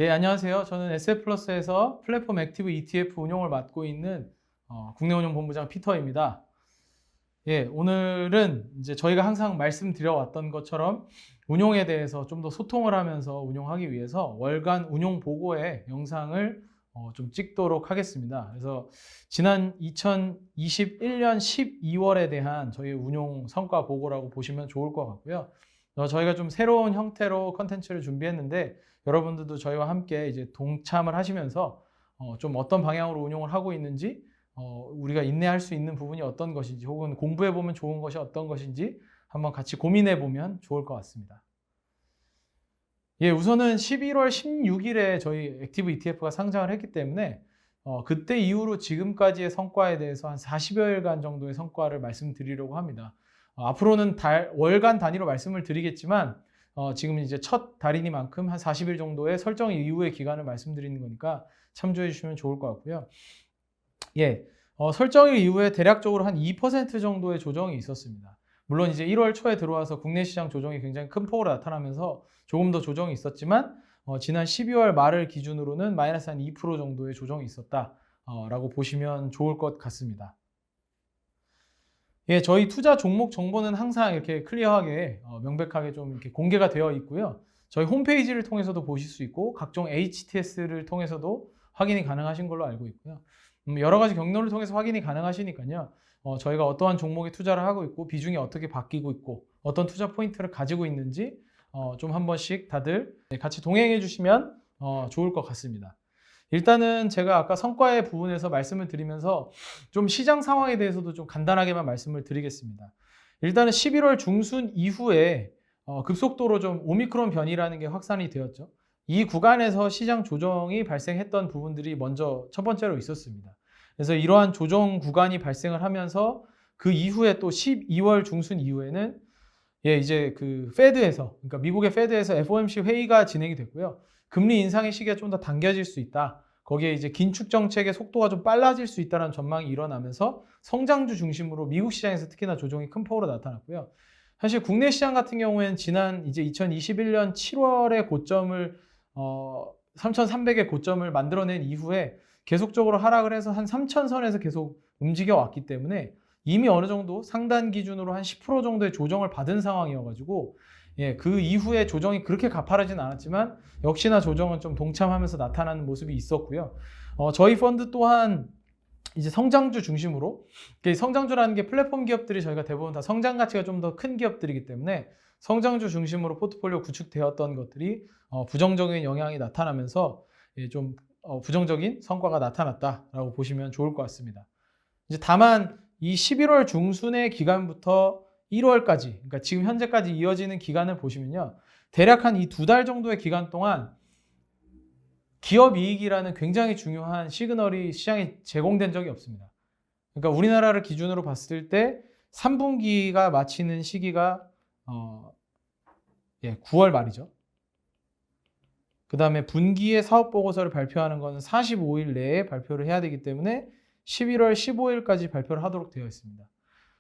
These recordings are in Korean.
예, 안녕하세요. 저는 SF플러스에서 플랫폼 액티브 ETF 운용을 맡고 있는 국내운용본부장 피터입니다. 예, 오늘은 이제 저희가 항상 말씀드려왔던 것처럼 운용에 대해서 좀 더 소통을 하면서 운용하기 위해서 월간 운용 보고의 영상을 좀 찍도록 하겠습니다. 그래서 지난 2021년 12월에 대한 저희 운용 성과 보고라고 보시면 좋을 것 같고요. 저희가 좀 새로운 형태로 컨텐츠를 준비했는데 여러분들도 저희와 함께 이제 동참을 하시면서 좀 어떤 방향으로 운용을 하고 있는지, 우리가 인내할 수 있는 부분이 어떤 것인지, 혹은 공부해 보면 좋은 것이 어떤 것인지 한번 같이 고민해 보면 좋을 것 같습니다. 예, 우선은 11월 16일에 저희 액티브 ETF가 상장을 했기 때문에 그때 이후로 지금까지의 성과에 대해서 한 40여일간 정도의 성과를 말씀드리려고 합니다. 앞으로는 월간 단위로 말씀을 드리겠지만 지금 이제 첫 달이니만큼 한 40일 정도의 설정 이후의 기간을 말씀드리는 거니까 참조해 주시면 좋을 것 같고요. 예, 설정일 이후에 대략적으로 한 2% 정도의 조정이 있었습니다. 물론 이제 1월 초에 들어와서 국내 시장 조정이 굉장히 큰 폭으로 나타나면서 조금 더 조정이 있었지만 지난 12월 말을 기준으로는 마이너스 한 2% 정도의 조정이 있었다라고 보시면 좋을 것 같습니다. 예, 저희 투자 종목 정보는 항상 이렇게 클리어하게 명백하게 좀 이렇게 공개가 되어 있고요. 저희 홈페이지를 통해서도 보실 수 있고 각종 HTS를 통해서도 확인이 가능하신 걸로 알고 있고요. 여러 가지 경로를 통해서 확인이 가능하시니까요. 저희가 어떠한 종목에 투자를 하고 있고 비중이 어떻게 바뀌고 있고 어떤 투자 포인트를 가지고 있는지 좀 한 번씩 다들 같이 동행해 주시면 좋을 것 같습니다. 일단은 제가 아까 성과의 부분에서 말씀을 드리면서 좀 시장 상황에 대해서도 좀 간단하게만 말씀을 드리겠습니다. 일단은 11월 중순 이후에 급속도로 좀 오미크론 변이라는 게 확산이 되었죠. 이 구간에서 시장 조정이 발생했던 부분들이 먼저 첫 번째로 있었습니다. 그래서 이러한 조정 구간이 발생을 하면서 그 이후에 또 12월 중순 이후에는 이제 그 페드에서, 그러니까 미국의 페드에서 FOMC 회의가 진행이 됐고요. 금리 인상의 시기가 좀 더 당겨질 수 있다. 거기에 이제 긴축 정책의 속도가 좀 빨라질 수 있다는 전망이 일어나면서 성장주 중심으로 미국 시장에서 특히나 조정이 큰 폭으로 나타났고요. 사실 국내 시장 같은 경우에는 지난 이제 2021년 7월에 고점을 3,300의 고점을 만들어낸 이후에 계속적으로 하락을 해서 한 3,000선에서 계속 움직여 왔기 때문에 이미 어느 정도 상단 기준으로 한 10% 정도의 조정을 받은 상황이어가지고 그 이후에 조정이 그렇게 가파르진 않았지만 역시나 조정은 좀 동참하면서 나타나는 모습이 있었고요. 저희 펀드 또한 이제 성장주 중심으로, 성장주라는 게 플랫폼 기업들이 저희가 대부분 다 성장 가치가 좀 더 큰 기업들이기 때문에 성장주 중심으로 포트폴리오 구축되었던 것들이 부정적인 영향이 나타나면서 좀 부정적인 성과가 나타났다라고 보시면 좋을 것 같습니다. 이제 다만 이 11월 중순의 기간부터 1월까지, 그러니까 지금 현재까지 이어지는 기간을 보시면요. 대략 한 이 2달 정도의 기간 동안 기업 이익이라는 굉장히 중요한 시그널이 시장에 제공된 적이 없습니다. 그러니까 우리나라를 기준으로 봤을 때 3분기가 마치는 시기가 9월 말이죠. 그 다음에 분기의 사업보고서를 발표하는 것은 45일 내에 발표를 해야 되기 때문에 11월 15일까지 발표를 하도록 되어 있습니다.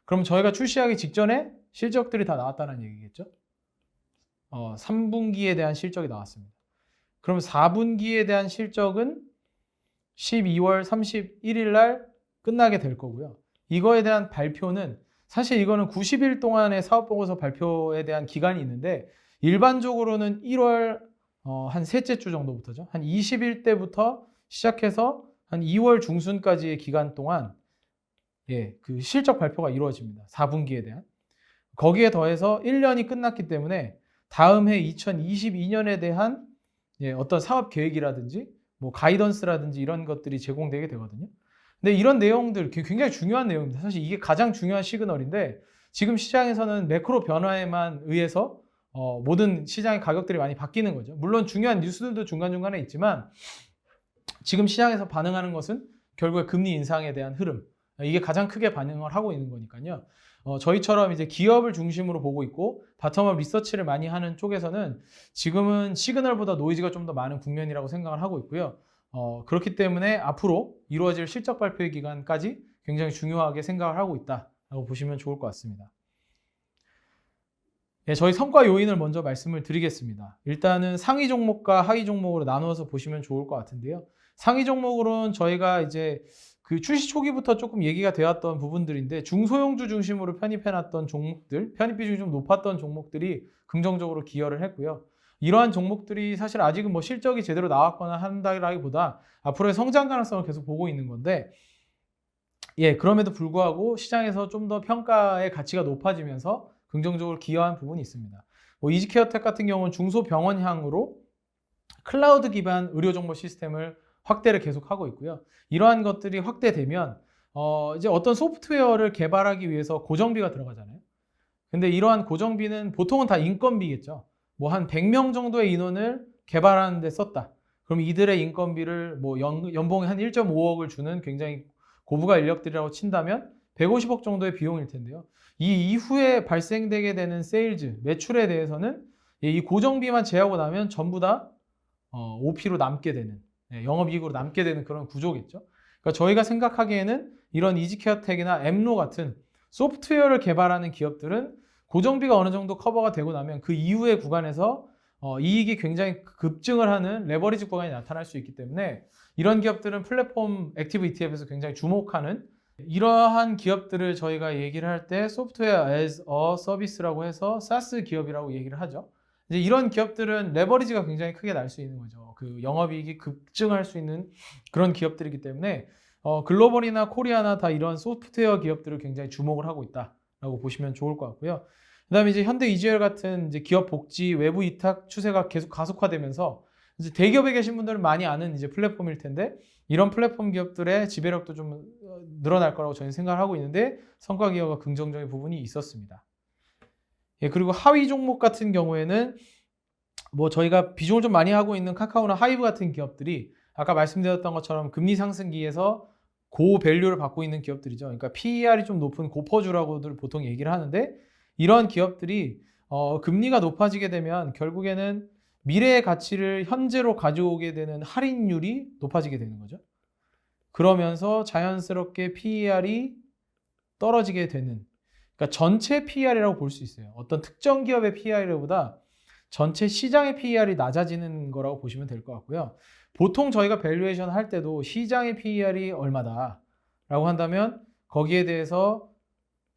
그럼 저희가 출시하기 직전에 실적들이 다 나왔다는 얘기겠죠? 3분기에 대한 실적이 나왔습니다. 그럼 4분기에 대한 실적은 12월 31일 날 끝나게 될 거고요. 이거에 대한 발표는 사실 이거는 90일 동안의 사업보고서 발표에 대한 기간이 있는데 일반적으로는 1월 한 셋째 주 정도부터죠. 한 20일 때부터 시작해서 한 2월 중순까지의 기간 동안 그 실적 발표가 이루어집니다. 4분기에 대한. 거기에 더해서 1년이 끝났기 때문에 다음 해 2022년에 대한 어떤 사업 계획이라든지 뭐 가이던스라든지 이런 것들이 제공되게 되거든요. 근데 이런 내용들 굉장히 중요한 내용입니다. 사실 이게 가장 중요한 시그널인데 지금 시장에서는 매크로 변화에만 의해서 모든 시장의 가격들이 많이 바뀌는 거죠. 물론 중요한 뉴스들도 중간중간에 있지만 지금 시장에서 반응하는 것은 결국에 금리 인상에 대한 흐름, 이게 가장 크게 반응을 하고 있는 거니까요. 저희처럼 이제 기업을 중심으로 보고 있고 바텀업 리서치를 많이 하는 쪽에서는 지금은 시그널보다 노이즈가 좀 더 많은 국면이라고 생각을 하고 있고요. 그렇기 때문에 앞으로 이루어질 실적 발표의 기간까지 굉장히 중요하게 생각을 하고 있다라고 보시면 좋을 것 같습니다. 예, 저희 성과 요인을 먼저 말씀을 드리겠습니다. 일단은 상위 종목과 하위 종목으로 나누어서 보시면 좋을 것 같은데요. 상위 종목으로는 저희가 이제 그 출시 초기부터 조금 얘기가 되었던 부분들인데 중소형주 중심으로 편입해놨던 종목들, 편입 비중이 좀 높았던 종목들이 긍정적으로 기여를 했고요. 이러한 종목들이 사실 아직은 뭐 실적이 제대로 나왔거나 한다기보다 앞으로의 성장 가능성을 계속 보고 있는 건데, 예, 그럼에도 불구하고 시장에서 좀 더 평가의 가치가 높아지면서 긍정적으로 기여한 부분이 있습니다. 뭐 이지케어텍 같은 경우는 중소병원향으로 클라우드 기반 의료 정보 시스템을 확대를 계속하고 있고요. 이러한 것들이 확대되면 이제 어떤 소프트웨어를 개발하기 위해서 고정비가 들어가잖아요. 근데 이러한 고정비는 보통은 다 인건비겠죠. 뭐 한 100명 정도의 인원을 개발하는 데 썼다. 그럼 이들의 인건비를 뭐 연봉이 한 1.5억을 주는 굉장히 고부가 인력들이라고 친다면 150억 정도의 비용일 텐데요. 이 이후에 발생되게 되는 세일즈, 매출에 대해서는 이 고정비만 제하고 나면 전부 다 OP로 남게 되는, 영업이익으로 남게 되는 그런 구조겠죠. 그러니까 저희가 생각하기에는 이런 이지케어텍이나 엠로 같은 소프트웨어를 개발하는 기업들은 고정비가 어느 정도 커버가 되고 나면 그 이후의 구간에서 이익이 굉장히 급증을 하는 레버리지 구간이 나타날 수 있기 때문에 이런 기업들은 플랫폼 액티브 ETF에서 굉장히 주목하는, 이러한 기업들을 저희가 얘기를 할 때 소프트웨어 as a service라고 해서 SaaS 기업이라고 얘기를 하죠. 이제 이런 기업들은 레버리지가 굉장히 크게 날 수 있는 거죠. 그 영업이익이 급증할 수 있는 그런 기업들이기 때문에 글로벌이나 코리아나 다 이런 소프트웨어 기업들을 굉장히 주목을 하고 있다라고 보시면 좋을 것 같고요. 그다음에 이제 현대 이지웰 같은 이제 기업 복지 외부 위탁 추세가 계속 가속화되면서 이제 대기업에 계신 분들은 많이 아는 이제 플랫폼일 텐데, 이런 플랫폼 기업들의 지배력도 좀 늘어날 거라고 저는 생각을 하고 있는데 성과 기여가 긍정적인 부분이 있었습니다. 예, 그리고 하위 종목 같은 경우에는 뭐 저희가 비중을 좀 많이 하고 있는 카카오나 하이브 같은 기업들이 아까 말씀드렸던 것처럼 금리 상승기에서 고밸류를 받고 있는 기업들이죠. 그러니까 PER이 좀 높은 고퍼주라고들 보통 얘기를 하는데, 이런 기업들이 금리가 높아지게 되면 결국에는 미래의 가치를 현재로 가져오게 되는 할인율이 높아지게 되는 거죠. 그러면서 자연스럽게 PER이 떨어지게 되는, 그러니까 전체 PER이라고 볼 수 있어요. 어떤 특정 기업의 PER보다 전체 시장의 PER이 낮아지는 거라고 보시면 될 것 같고요. 보통 저희가 밸류에이션 할 때도 시장의 PER이 얼마다 라고 한다면 거기에 대해서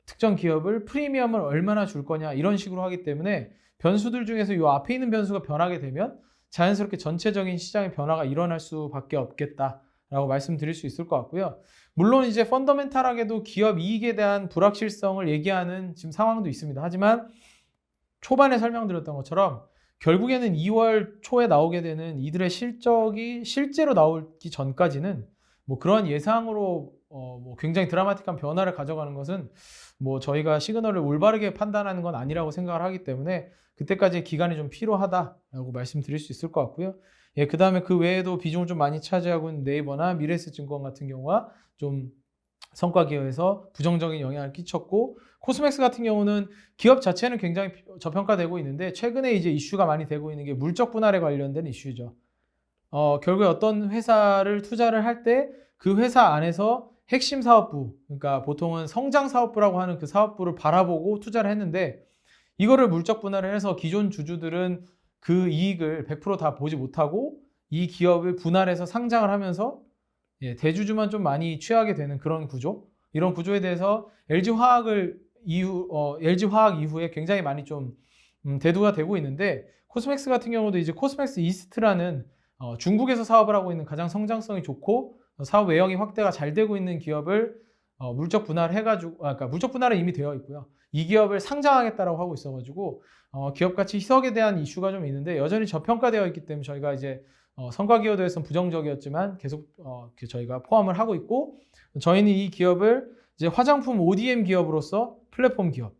특정 기업을 프리미엄을 얼마나 줄 거냐 이런 식으로 하기 때문에 변수들 중에서 이 앞에 있는 변수가 변하게 되면 자연스럽게 전체적인 시장의 변화가 일어날 수밖에 없겠다라고 말씀드릴 수 있을 것 같고요. 물론 이제 펀더멘탈하게도 기업 이익에 대한 불확실성을 얘기하는 지금 상황도 있습니다. 하지만 초반에 설명드렸던 것처럼 결국에는 2월 초에 나오게 되는 이들의 실적이 실제로 나오기 전까지는 뭐 그런 예상으로 뭐 굉장히 드라마틱한 변화를 가져가는 것은 뭐 저희가 시그널을 올바르게 판단하는 건 아니라고 생각을 하기 때문에 그때까지의 기간이 좀 필요하다라고 말씀드릴 수 있을 것 같고요. 예, 그 다음에 그 외에도 비중을 좀 많이 차지하고 있는 네이버나 미래에셋증권 같은 경우가 좀 성과 기여에서 부정적인 영향을 끼쳤고, 코스맥스 같은 경우는 기업 자체는 굉장히 저평가되고 있는데 최근에 이제 이슈가 많이 되고 있는 게 물적 분할에 관련된 이슈죠. 결국에 어떤 회사를 투자를 할 때 그 회사 안에서 핵심 사업부, 그러니까 보통은 성장 사업부라고 하는 그 사업부를 바라보고 투자를 했는데 이거를 물적 분할을 해서 기존 주주들은 그 이익을 100% 다 보지 못하고 이 기업을 분할해서 상장을 하면서 대주주만 좀 많이 취하게 되는 그런 구조, 이런 구조에 대해서 LG화학 이후에 굉장히 많이 좀 대두가 되고 있는데, 코스맥스 같은 경우도 이제 코스맥스 이스트라는 중국에서 사업을 하고 있는 가장 성장성이 좋고 사업 외형이 확대가 잘 되고 있는 기업을 물적 분할해가지고, 그러니까 물적 분할은 이미 되어 있고요. 이 기업을 상장하겠다라고 하고 있어가지고 기업 가치 희석에 대한 이슈가 좀 있는데 여전히 저평가되어 있기 때문에 저희가 이제 성과 기여도에서는 부정적이었지만 계속 저희가 포함을 하고 있고, 저희는 이 기업을 이제 화장품 ODM 기업으로서 플랫폼 기업,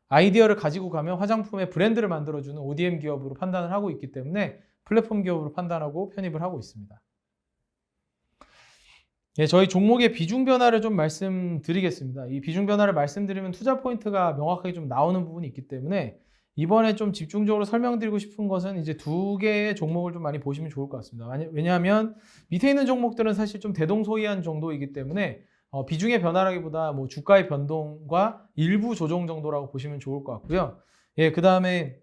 아이디어를 가지고 가면 화장품의 브랜드를 만들어주는 ODM 기업으로 판단을 하고 있기 때문에 플랫폼 기업으로 판단하고 편입을 하고 있습니다. 예, 저희 종목의 비중 변화를 좀 말씀드리겠습니다. 이 비중 변화를 말씀드리면 투자 포인트가 명확하게 좀 나오는 부분이 있기 때문에 이번에 좀 집중적으로 설명드리고 싶은 것은 이제 두 개의 종목을 좀 많이 보시면 좋을 것 같습니다. 왜냐하면 밑에 있는 종목들은 사실 좀 대동소이한 정도이기 때문에 비중의 변화라기보다 뭐 주가의 변동과 일부 조정 정도라고 보시면 좋을 것 같고요. 예, 그 다음에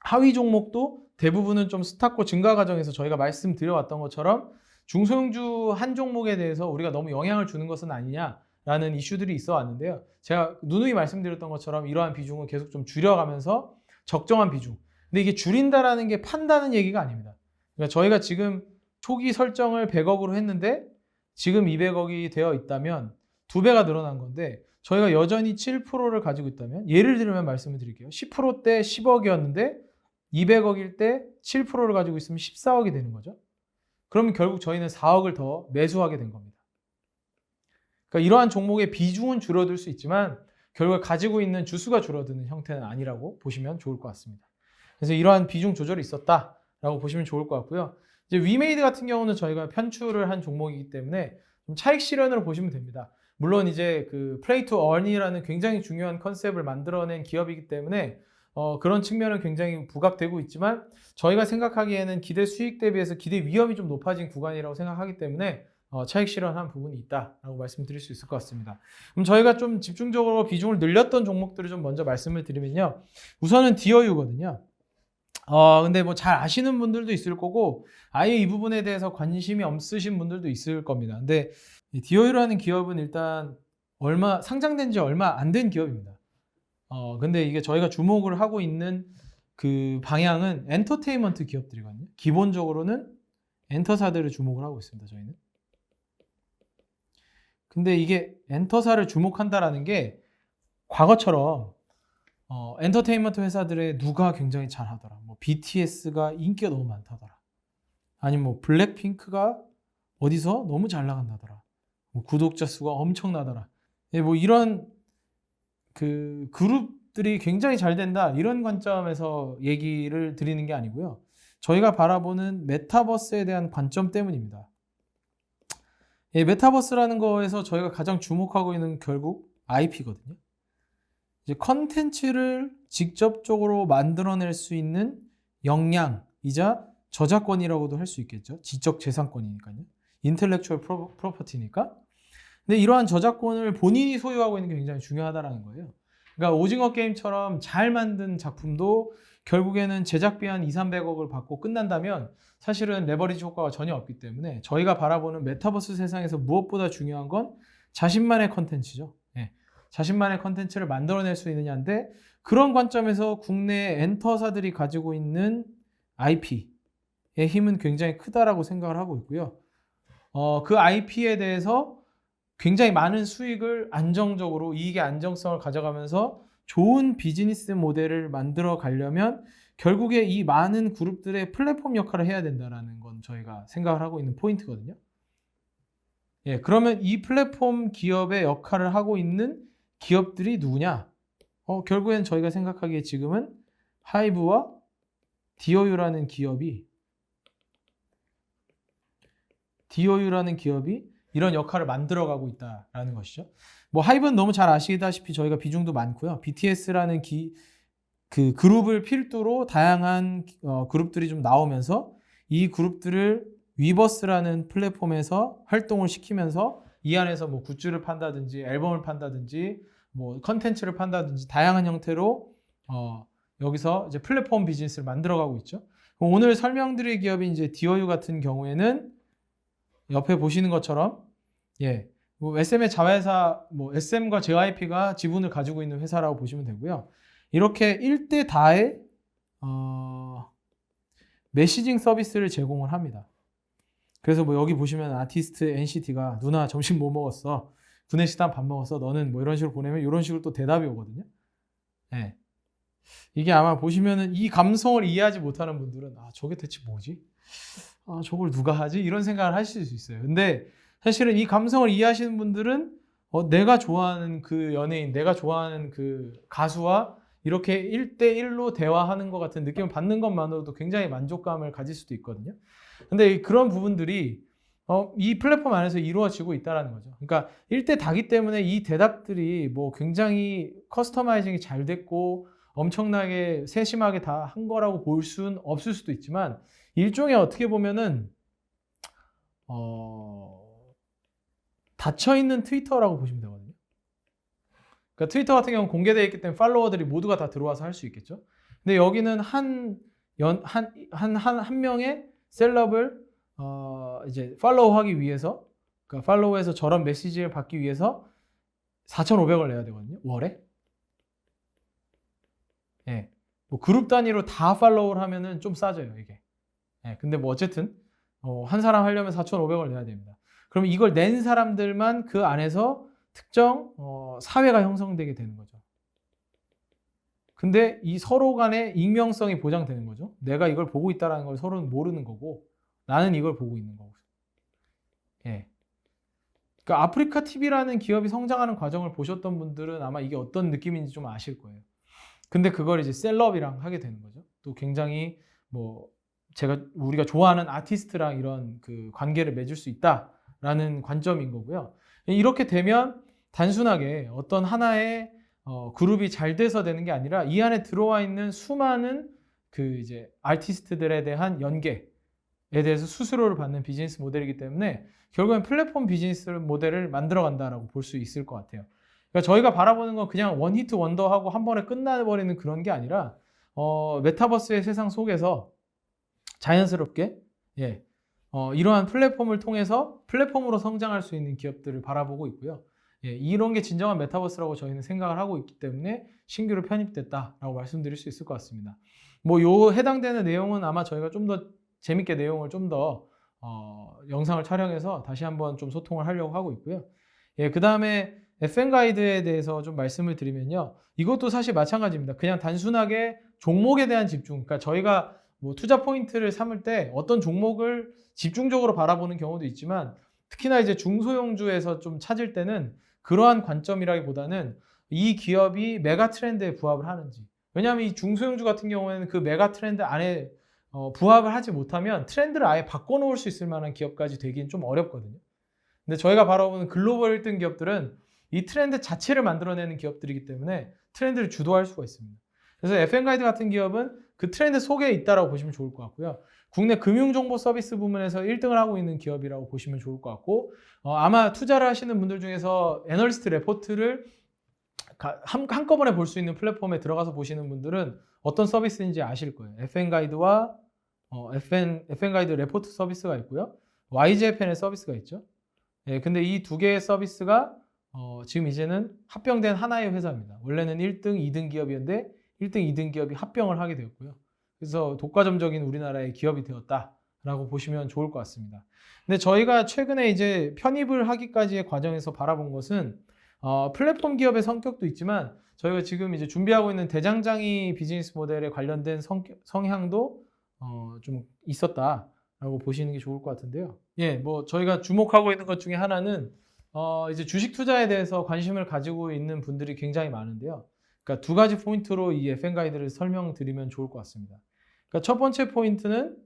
하위 종목도 대부분은 좀 스탁고 증가 과정에서 저희가 말씀드려왔던 것처럼 중소형주 한 종목에 대해서 우리가 너무 영향을 주는 것은 아니냐라는 이슈들이 있어 왔는데요. 제가 누누이 말씀드렸던 것처럼 이러한 비중을 계속 좀 줄여가면서 적정한 비중. 근데 이게 줄인다라는 게 판다는 얘기가 아닙니다. 그러니까 저희가 지금 초기 설정을 100억으로 했는데 지금 200억이 되어 있다면 2배가 늘어난 건데 저희가 여전히 7%를 가지고 있다면 예를 들면 말씀을 드릴게요. 10%대 10억이었는데 200억일 때 7%를 가지고 있으면 14억이 되는 거죠. 그러면 결국 저희는 4억을 더 매수하게 된 겁니다. 그러니까 이러한 종목의 비중은 줄어들 수 있지만 결국 가지고 있는 주수가 줄어드는 형태는 아니라고 보시면 좋을 것 같습니다. 그래서 이러한 비중 조절이 있었다라고 보시면 좋을 것 같고요. 이제 위메이드 같은 경우는 저희가 편출을 한 종목이기 때문에 좀 차익 실현으로 보시면 됩니다. 물론 이제 그 플레이 투 어닝이라는 굉장히 중요한 컨셉을 만들어낸 기업이기 때문에 그런 측면은 굉장히 부각되고 있지만 저희가 생각하기에는 기대 수익 대비해서 기대 위험이 좀 높아진 구간이라고 생각하기 때문에 차익 실현한 부분이 있다라고 말씀드릴 수 있을 것 같습니다. 그럼 저희가 좀 집중적으로 비중을 늘렸던 종목들을 좀 먼저 말씀을 드리면요. 우선은 디어유거든요. 근데 뭐 잘 아시는 분들도 있을 거고 아예 이 부분에 대해서 관심이 없으신 분들도 있을 겁니다. 근데 디어유라는 기업은 일단 상장된 지 얼마 안 된 기업입니다. 근데 이게 저희가 주목을 하고 있는 그 방향은 엔터테인먼트 기업들이거든요. 기본적으로는 엔터사들을 주목을 하고 있습니다. 저희는. 근데 이게 엔터사를 주목한다라는 게 과거처럼 엔터테인먼트 회사들의 누가 굉장히 잘하더라. 뭐 BTS가 인기가 너무 많다더라. 아니면 뭐 블랙핑크가 어디서 너무 잘 나간다더라. 뭐 구독자 수가 엄청나더라. 예, 뭐 이런 그 그룹들이 굉장히 잘 된다 이런 관점에서 얘기를 드리는 게 아니고요. 저희가 바라보는 메타버스에 대한 관점 때문입니다. 예, 메타버스라는 거에서 저희가 가장 주목하고 있는 결국 IP거든요. 이제 컨텐츠를 직접적으로 만들어낼 수 있는 역량이자 저작권이라고도 할 수 있겠죠. 지적 재산권이니까요. 인텔렉추얼 프로퍼티니까. 근데 이러한 저작권을 본인이 소유하고 있는 게 굉장히 중요하다는 거예요. 그러니까 오징어 게임처럼 잘 만든 작품도 결국에는 제작비 한 200~300억을 받고 끝난다면 사실은 레버리지 효과가 전혀 없기 때문에 저희가 바라보는 메타버스 세상에서 무엇보다 중요한 건 자신만의 컨텐츠죠. 네. 자신만의 컨텐츠를 만들어낼 수 있느냐인데 그런 관점에서 국내 엔터사들이 가지고 있는 IP의 힘은 굉장히 크다라고 생각을 하고 있고요. 그 IP에 대해서 굉장히 많은 수익을 안정적으로 이익의 안정성을 가져가면서 좋은 비즈니스 모델을 만들어 가려면 결국에 이 많은 그룹들의 플랫폼 역할을 해야 된다는 건 저희가 생각을 하고 있는 포인트거든요. 예, 그러면 이 플랫폼 기업의 역할을 하고 있는 기업들이 누구냐? 결국엔 저희가 생각하기에 지금은 하이브와 디어유라는 기업이 이런 역할을 만들어가고 있다라는 것이죠. 뭐 하이브는 너무 잘 아시다시피 저희가 비중도 많고요. BTS라는 그 그룹을 필두로 다양한 그룹들이 좀 나오면서 이 그룹들을 위버스라는 플랫폼에서 활동을 시키면서 이 안에서 뭐 굿즈를 판다든지 앨범을 판다든지 뭐 컨텐츠를 판다든지 다양한 형태로 여기서 이제 플랫폼 비즈니스를 만들어가고 있죠. 오늘 설명드릴 기업인 이제 디어유 같은 경우에는 옆에 보시는 것처럼 뭐 SM의 자회사 뭐 SM과 JYP가 지분을 가지고 있는 회사라고 보시면 되고요. 이렇게 1대 다의 메시징 서비스를 제공을 합니다. 그래서 뭐 여기 보시면 아티스트 NCT가 누나 점심 뭐 먹었어? 구내식당 밥 먹었어? 너는 뭐 이런 식으로 보내면 이런 식으로 또 대답이 오거든요. 네. 이게 아마 보시면은 이 감성을 이해하지 못하는 분들은 저게 대체 뭐지? 저걸 누가 하지? 이런 생각을 하실 수 있어요. 근데 사실은 이 감성을 이해하시는 분들은 내가 좋아하는 그 연예인, 내가 좋아하는 그 가수와 이렇게 1대1로 대화하는 것 같은 느낌을 받는 것만으로도 굉장히 만족감을 가질 수도 있거든요. 근데 그런 부분들이 이 플랫폼 안에서 이루어지고 있다는 거죠. 그러니까 1대 다기 때문에 이 대답들이 뭐 굉장히 커스터마이징이 잘 됐고 엄청나게 세심하게 다 한 거라고 볼 수는 없을 수도 있지만 일종의 어떻게 보면은 닫혀있는 트위터라고 보시면 되거든요. 그러니까 트위터 같은 경우는 공개되어 있기 때문에 팔로워들이 모두가 다 들어와서 할 수 있겠죠. 근데 여기는 한 명의 셀럽을 이제 팔로우하기 위해서, 그러니까 팔로우해서 저런 메시지를 받기 위해서 4,500을 내야 되거든요. 월에. 예. 뭐 그룹 단위로 다 팔로우를 하면은 좀 싸져요, 이게. 예. 근데 뭐 어쨌든 한 사람 하려면 4,500을 내야 됩니다. 그럼 이걸 낸 사람들만 그 안에서 특정 사회가 형성되게 되는 거죠. 근데 이 서로 간의 익명성이 보장되는 거죠. 내가 이걸 보고 있다는 걸 서로는 모르는 거고, 나는 이걸 보고 있는 거고. 예. 그러니까 아프리카 TV라는 기업이 성장하는 과정을 보셨던 분들은 아마 이게 어떤 느낌인지 좀 아실 거예요. 근데 그걸 이제 셀럽이랑 하게 되는 거죠. 또 굉장히 뭐 우리가 좋아하는 아티스트랑 이런 그 관계를 맺을 수 있다라는 관점인 거고요. 이렇게 되면 단순하게 어떤 하나의 그룹이 잘 돼서 되는 게 아니라 이 안에 들어와 있는 수많은 그 이제 아티스트들에 대한 연계에 대해서 수수료를 받는 비즈니스 모델이기 때문에 결국엔 플랫폼 비즈니스 모델을 만들어 간다라고 볼 수 있을 것 같아요. 그러니까 저희가 바라보는 건 그냥 원히트 원더하고 한 번에 끝나버리는 그런 게 아니라 메타버스의 세상 속에서 자연스럽게 이러한 플랫폼을 통해서 플랫폼으로 성장할 수 있는 기업들을 바라보고 있고요. 이런 게 진정한 메타버스라고 저희는 생각을 하고 있기 때문에 신규로 편입됐다라고 말씀드릴 수 있을 것 같습니다. 뭐 요 해당되는 내용은 아마 저희가 좀 더 재밌게 내용을 좀 더 영상을 촬영해서 다시 한번 좀 소통을 하려고 하고 있고요. 그 다음에 FN 가이드에 대해서 좀 말씀을 드리면요. 이것도 사실 마찬가지입니다. 그냥 단순하게 종목에 대한 집중. 그러니까 저희가 뭐 투자 포인트를 삼을 때 어떤 종목을 집중적으로 바라보는 경우도 있지만 특히나 이제 중소형주에서 좀 찾을 때는 그러한 관점이라기보다는 이 기업이 메가 트렌드에 부합을 하는지. 왜냐하면 이 중소형주 같은 경우에는 그 메가 트렌드 안에 부합을 하지 못하면 트렌드를 아예 바꿔놓을 수 있을 만한 기업까지 되긴 좀 어렵거든요. 근데 저희가 바라보는 글로벌 1등 기업들은 이 트렌드 자체를 만들어내는 기업들이기 때문에 트렌드를 주도할 수가 있습니다. 그래서 FN가이드 같은 기업은 그 트렌드 속에 있다라고 보시면 좋을 것 같고요. 국내 금융정보 서비스 부문에서 1등을 하고 있는 기업이라고 보시면 좋을 것 같고 아마 투자를 하시는 분들 중에서 애널리스트 레포트를 한꺼번에 볼 수 있는 플랫폼에 들어가서 보시는 분들은 어떤 서비스인지 아실 거예요. FN가이드와 FN가이드 레포트 서비스가 있고요. YGFN의 서비스가 있죠. 근데 이 두 개의 서비스가 지금 이제는 합병된 하나의 회사입니다. 원래는 1등, 2등 기업이었는데 1등, 2등 기업이 합병을 하게 되었고요. 그래서 독과점적인 우리나라의 기업이 되었다라고 보시면 좋을 것 같습니다. 근데 저희가 최근에 이제 편입을 하기까지의 과정에서 바라본 것은 플랫폼 기업의 성격도 있지만 저희가 지금 이제 준비하고 있는 대장장이 비즈니스 모델에 관련된 성향도 좀 있었다라고 보시는 게 좋을 것 같은데요. 뭐 저희가 주목하고 있는 것 중에 하나는 이제 주식 투자에 대해서 관심을 가지고 있는 분들이 굉장히 많은데요. 그러니까 두 가지 포인트로 이 FN 가이드를 설명드리면 좋을 것 같습니다. 그러니까 첫 번째 포인트는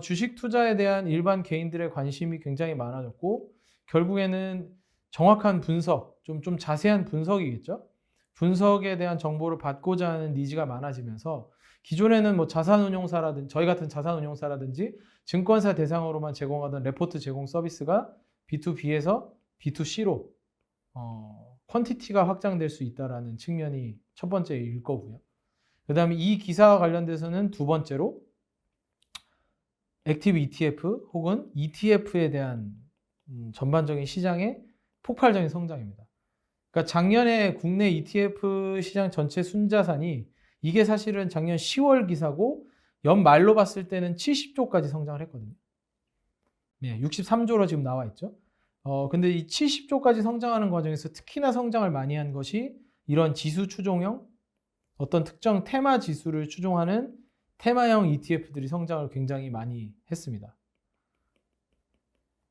주식 투자에 대한 일반 개인들의 관심이 굉장히 많아졌고 결국에는 정확한 분석, 좀 자세한 분석이겠죠. 분석에 대한 정보를 받고자 하는 니즈가 많아지면서 기존에는 뭐 자산운용사라든지 저희 같은 자산운용사라든지 증권사 대상으로만 제공하던 레포트 제공 서비스가 B2B에서 B2C로 퀀티티가 확장될 수 있다는 측면이 첫 번째일 거고요. 그 다음에 이 기사와 관련돼서는 두 번째로 액티브 ETF 혹은 ETF에 대한 전반적인 시장의 폭발적인 성장입니다. 그러니까 작년에 국내 ETF 시장 전체 순자산이 이게 사실은 작년 10월 기사고 연말로 봤을 때는 70조까지 성장을 했거든요. 63조로 지금 나와 있죠. 근데 이 70조까지 성장하는 과정에서 특히나 성장을 많이 한 것이 이런 지수 추종형 어떤 특정 테마 지수를 추종하는 테마형 ETF들이 성장을 굉장히 많이 했습니다.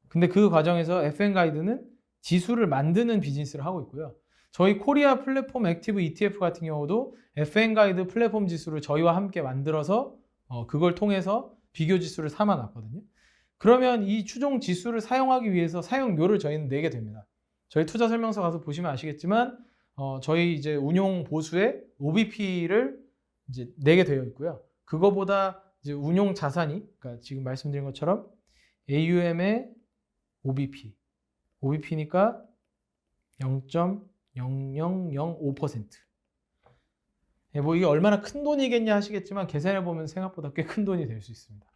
근데 그 과정에서 FN 가이드는 지수를 만드는 비즈니스를 하고 있고요. 저희 코리아 플랫폼 액티브 ETF 같은 경우도 FN 가이드 플랫폼 지수를 저희와 함께 만들어서 그걸 통해서 비교 지수를 삼아놨거든요. 그러면 이 추종 지수를 사용하기 위해서 사용료를 저희는 내게 됩니다. 저희 투자 설명서 가서 보시면 아시겠지만 저희 이제 운용 보수에 OBP를 이제 내게 되어 있고요. 그거보다 이제 운용 자산이 그러니까 지금 말씀드린 것처럼 AUM의 OBP니까 0.0005%. 예, 뭐 이게 얼마나 큰 돈이겠냐 하시겠지만 계산해 보면 생각보다 꽤 큰 돈이 될 수 있습니다.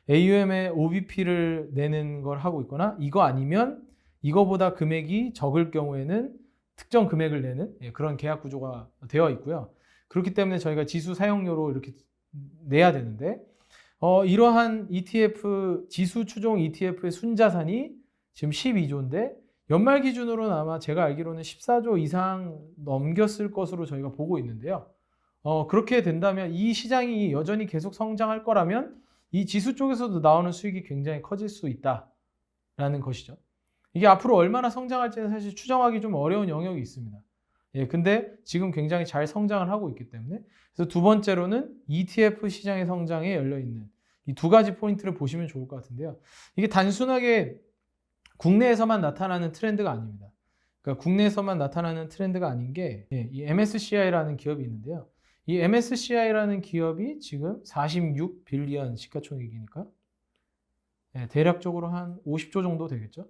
AUM에 OBP를 내는 걸 하고 있거나 이거 아니면 이거보다 금액이 적을 경우에는 특정 금액을 내는 그런 계약 구조가 되어 있고요. 그렇기 때문에 저희가 지수 사용료로 이렇게 내야 되는데 이러한 ETF, 지수 추종 ETF의 순자산이 지금 12조인데 연말 기준으로는 아마 제가 알기로는 14조 이상 넘겼을 것으로 저희가 보고 있는데요. 그렇게 된다면 이 시장이 여전히 계속 성장할 거라면 이 지수 쪽에서도 나오는 수익이 굉장히 커질 수 있다라는 것이죠. 이게 앞으로 얼마나 성장할지는 사실 추정하기 좀 어려운 영역이 있습니다. 근데 지금 굉장히 잘 성장을 하고 있기 때문에 그래서 두 번째로는 ETF 시장의 성장에 열려있는 이 두 가지 포인트를 보시면 좋을 것 같은데요. 이게 단순하게 국내에서만 나타나는 트렌드가 아닙니다. 그러니까 국내에서만 나타나는 트렌드가 아닌 게 이 MSCI라는 기업이 있는데요. 이 MSCI라는 기업이 지금 46빌리언 시가총액이니까 대략적으로 한 50조 정도 되겠죠.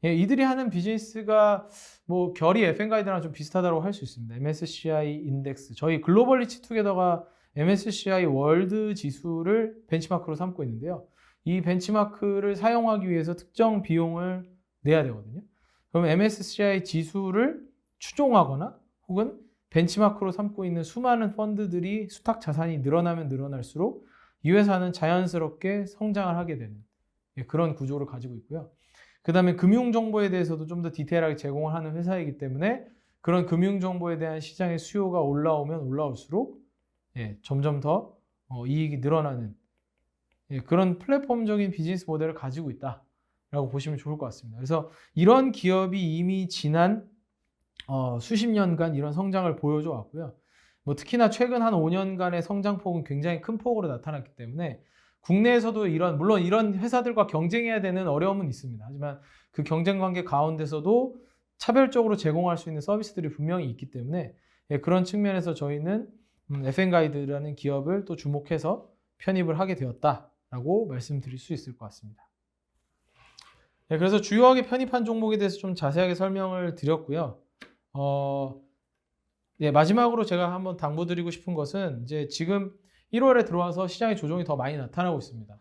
이들이 하는 비즈니스가 뭐 결이 FN가이드랑 좀 비슷하다고 할 수 있습니다. MSCI 인덱스, 저희 글로벌 리치 투게더가 MSCI 월드 지수를 벤치마크로 삼고 있는데요. 이 벤치마크를 사용하기 위해서 특정 비용을 내야 되거든요. 그럼 MSCI 지수를 추종하거나 혹은 벤치마크로 삼고 있는 수많은 펀드들이 수탁 자산이 늘어나면 늘어날수록 이 회사는 자연스럽게 성장을 하게 되는 그런 구조를 가지고 있고요. 그 다음에 금융정보에 대해서도 좀 더 디테일하게 제공을 하는 회사이기 때문에 그런 금융정보에 대한 시장의 수요가 올라오면 올라올수록 점점 더 이익이 늘어나는 그런 플랫폼적인 비즈니스 모델을 가지고 있다라고 보시면 좋을 것 같습니다. 그래서 이런 기업이 이미 지난 수십 년간 이런 성장을 보여줘 왔고요. 뭐 특히나 최근 한 5년간의 성장폭은 굉장히 큰 폭으로 나타났기 때문에 국내에서도 물론 이런 회사들과 경쟁해야 되는 어려움은 있습니다. 하지만 그 경쟁 관계 가운데서도 차별적으로 제공할 수 있는 서비스들이 분명히 있기 때문에 그런 측면에서 저희는 FN가이드라는 기업을 또 주목해서 편입을 하게 되었다라고 말씀드릴 수 있을 것 같습니다. 그래서 주요하게 편입한 종목에 대해서 좀 자세하게 설명을 드렸고요. 마지막으로 제가 한번 당부드리고 싶은 것은 이제 지금 1월에 들어와서 시장의 조정이 더 많이 나타나고 있습니다.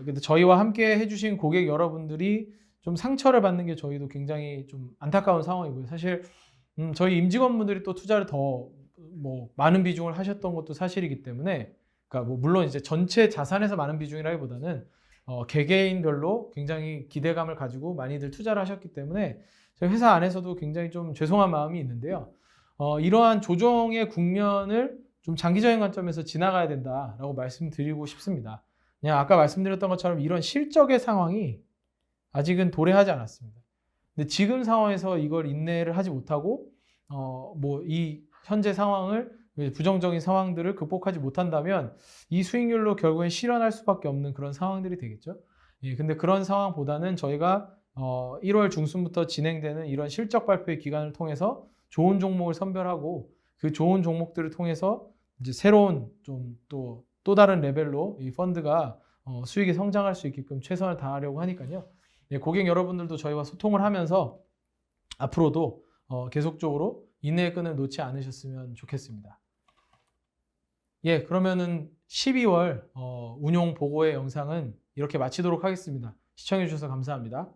근데 저희와 함께 해주신 고객 여러분들이 좀 상처를 받는 게 저희도 굉장히 좀 안타까운 상황이고요. 사실 저희 임직원분들이 또 투자를 더 뭐 많은 비중을 하셨던 것도 사실이기 때문에, 그러니까 뭐 물론 이제 전체 자산에서 많은 비중이라기보다는 개개인별로 굉장히 기대감을 가지고 많이들 투자를 하셨기 때문에 저희 회사 안에서도 굉장히 좀 죄송한 마음이 있는데요. 이러한 조정의 국면을 좀 장기적인 관점에서 지나가야 된다라고 말씀드리고 싶습니다. 그냥 아까 말씀드렸던 것처럼 이런 실적의 상황이 아직은 도래하지 않았습니다. 근데 지금 상황에서 이걸 인내를 하지 못하고 뭐 이 현재 상황을, 부정적인 상황들을 극복하지 못한다면 이 수익률로 결국엔 실현할 수밖에 없는 그런 상황들이 되겠죠. 근데 그런 상황보다는 저희가 1월 중순부터 진행되는 이런 실적 발표의 기간을 통해서 좋은 종목을 선별하고 그 좋은 종목들을 통해서 이제 새로운 좀 또 다른 레벨로 이 펀드가 수익이 성장할 수 있게끔 최선을 다하려고 하니까요. 고객 여러분들도 저희와 소통을 하면서 앞으로도 계속적으로 인내의 끈을 놓지 않으셨으면 좋겠습니다. 그러면은 12월 운용 보고의 영상은 이렇게 마치도록 하겠습니다. 시청해 주셔서 감사합니다.